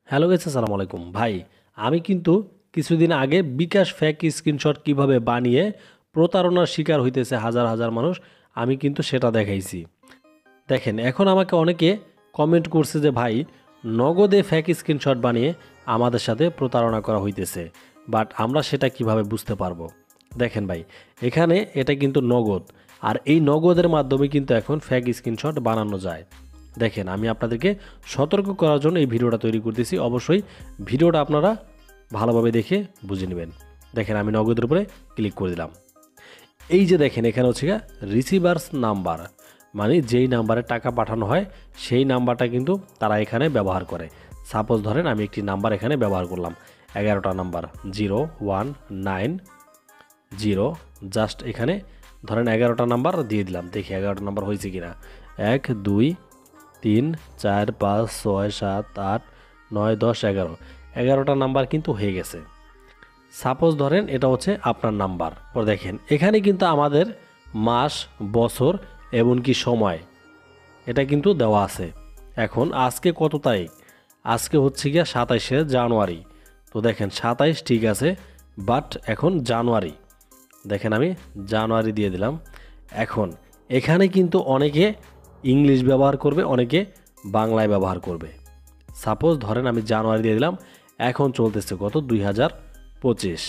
Hello guys, আসসালামু আলাইকুম। ভাই, আমি কিন্তু কিছুদিন আগে বিকাশ ফেক স্ক্রিনশট কিভাবে বানিয়ে প্রতারণার শিকার হইতেছে হাজার হাজার মানুষ, আমি কিন্তু সেটা দেখাইছি। দেখেন, এখন আমাকে অনেকে কমেন্ট করছে যে ভাই, নগদে ফেক স্ক্রিনশট বানিয়ে আমাদের সাথে প্রতারণা করা হইতেছে, বাট আমরা সেটা কিভাবে বুঝতে পারবো? দেখেন ভাই, এখানে এটা কিন্তু নগদ, আর এই নগদের মাধ্যমে কিন্তু এখন ফেক স্ক্রিনশট বানানো যায়। দেখেন, আমি আপনাদেরকে সতর্ক করার জন্য এই ভিডিওটা তৈরি করতেছি। অবশ্যই ভিডিওটা আপনারা ভালোভাবে দেখে বুঝে নেবেন। দেখেন, আমি নগদের উপরে ক্লিক করে দিলাম। এই যে দেখেন, এখানে হচ্ছে রিসিভার্স নাম্বার, মানে যেই নাম্বারে টাকা পাঠানো হয় সেই নাম্বারটা কিন্তু তারা এখানে ব্যবহার করে। সাপোজ ধরেন আমি একটি নাম্বার এখানে ব্যবহার করলাম, 11টা নাম্বার, 0190, জাস্ট এখানে ধরেন 11টা নাম্বার দিয়ে দিলাম। দেখি 11টা নাম্বার হয়েছে কিনা। 1 2 3 4 5 6 7 8 9 10 11, 11টা নাম্বার কিন্তু হয়ে গেছে। সাপোজ ধরেন এটা হচ্ছে আপনার নাম্বার। পর দেখেন, এখানে কিন্তু আমাদের মাস, বছর এমনকি সময় এটা কিন্তু দেওয়া আছে। এখন আজকে কত তারিখ? আজকে হচ্ছে গিয়া 27শে জানুয়ারি। তো দেখেন 27 ঠিক আছে, বাট এখন জানুয়ারি। দেখেন আমি জানুয়ারি দিয়ে দিলাম। এখন এখানে কিন্তু অনেকে ইংলিশ ব্যবহার করবে, অনেকে বাংলায় ব্যবহার করবে। সাপোজ ধরেন আমি জানুয়ারি দিয়ে দিলাম। এখন চলতেছে কত? 2025।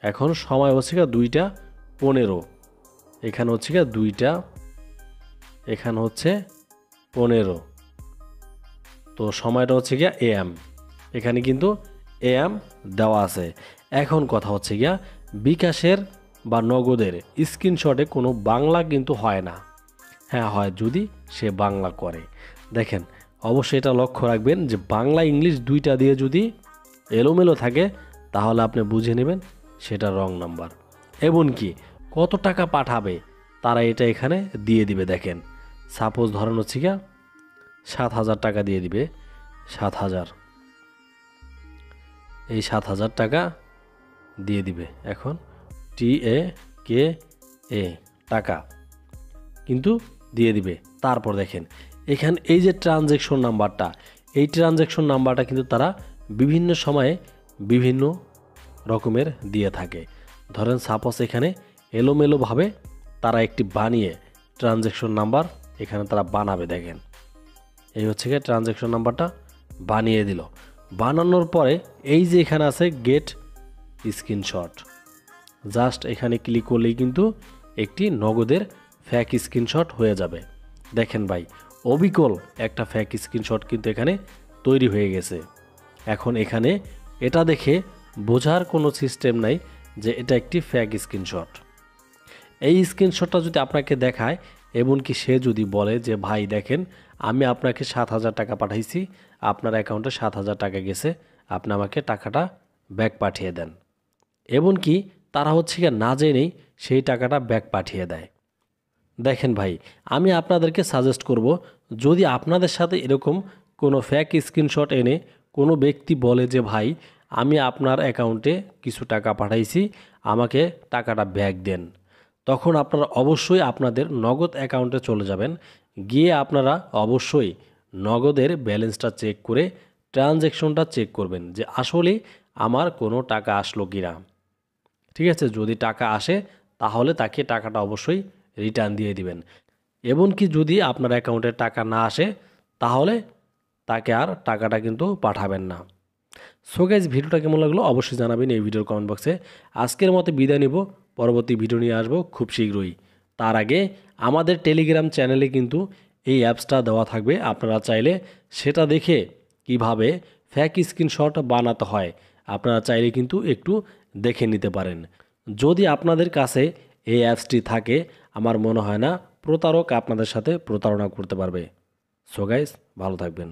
এখন সময় হচ্ছে গিয়ে 2টা 15। এখানে হচ্ছে গিয়ে 2টা, এখানে হচ্ছে 15। তো সময়টা হচ্ছে গিয়া AM। এখানে কিন্তু AM দেওয়া আছে। এখন কথা হচ্ছে গিয়া, বিকাশের বা নগদের স্ক্রিনশটে কোনো বাংলা কিন্তু হয় না। হ্যাঁ হয়, যদি সে বাংলা করে। দেখেন, অবশ্যই এটা লক্ষ্য রাখবেন যে বাংলা ইংলিশ দুইটা দিয়ে যদি এলোমেলো থাকে তাহলে আপনি বুঝে নেবেন সেটা রং নাম্বার। এমনকি কত টাকা পাঠাবে তারা এটা এখানে দিয়ে দিবে। দেখেন, সাপোজ ধরেন হচ্ছে গিয়া 7,000 টাকা দিয়ে দিবে। 7,000, এই 7,000 টাকা দিয়ে দিবে। এখন TAKA টাকা কিন্তু দিয়ে দিবে। তারপর দেখেন, এখানে এই যে ট্রানজ্যাকশন নাম্বারটা, এই ট্রানজ্যাকশন নাম্বারটা কিন্তু তারা বিভিন্ন সময়ে বিভিন্ন রকমের দিয়ে থাকে। ধরেন সাপোজ এখানে এলোমেলোভাবে তারা একটি বানিয়ে ট্রানজ্যাকশন নাম্বার এখানে তারা বানাবে। দেখেন, এই হচ্ছে গিয়ে ট্রানজ্যাকশন নাম্বারটা বানিয়ে দিল। বানানোর পরে এই যে এখানে আছে গেট স্ক্রিনশট, জাস্ট এখানে ক্লিক করলেই কিন্তু একটি নগদের ফেক স্ক্রিনশট হয়ে যাবে। দেখেন ভাই, অবিকল একটা ফেক স্ক্রিনশট কিন্তু এখানে তৈরি হয়ে গেছে। এখন এখানে এটা দেখে বোঝার কোনো সিস্টেম নাই যে এটা একটি ফেক স্ক্রিনশট। এই স্ক্রিনশটটা যদি আপনাকে দেখায়, এমনকি সে যদি বলে যে ভাই দেখেন, আমি আপনাকে 7,000 টাকা পাঠাইছি, আপনার অ্যাকাউন্টে 7,000 টাকা গেছে, আপনি আমাকে টাকাটা ব্যাক পাঠিয়ে দেন। এমনকি তারা হচ্ছে গিয়ে না জেনেই সেই টাকাটা ব্যাক পাঠিয়ে দেয়। দেখেন ভাই, আমি আপনাদেরকে সাজেস্ট করব, যদি আপনাদের সাথে এরকম কোনো ফেক স্ক্রিনশট এনে কোনো ব্যক্তি বলে যে ভাই, আমি আপনার অ্যাকাউন্টে কিছু টাকা পাঠাইছি, আমাকে টাকাটা ব্যাক দেন, তখন আপনারা অবশ্যই আপনাদের নগদ অ্যাকাউন্টে চলে যাবেন। গিয়ে আপনারা অবশ্যই নগদের ব্যালেন্সটা চেক করে ট্রানজ্যাকশনটা চেক করবেন যে আসলে আমার কোনো টাকা আসলো কিনা। ঠিক আছে, যদি টাকা আসে তাহলে তাকে টাকাটা অবশ্যই রিটার্ন দিয়ে দিবেন। এমনকি যদি আপনার অ্যাকাউন্টে টাকা না আসে তাহলে তাকে আর টাকাটা কিন্তু পাঠাবেন না। সো গাইস, ভিডিওটা কেমন লাগলো অবশ্যই জানাবেন এই ভিডিওর কমেন্ট বক্সে। আজকের মতো বিদায় নিব, পরবর্তী ভিডিও নিয়ে আসবো খুব শীঘ্রই। তার আগে আমাদের টেলিগ্রাম চ্যানেলে কিন্তু এই অ্যাপসটা দেওয়া থাকবে, আপনারা চাইলে সেটা দেখে কিভাবে ফেক স্ক্রিনশট বানাতে হয় আপনারা চাইলে কিন্তু একটু দেখে নিতে পারেন। যদি আপনাদের কাছে এই অ্যাপসটি থাকে, আমার মনে হয় না প্রতারক আপনাদের সাথে প্রতারণা করতে পারবে। সো গাইস, ভালো থাকবেন।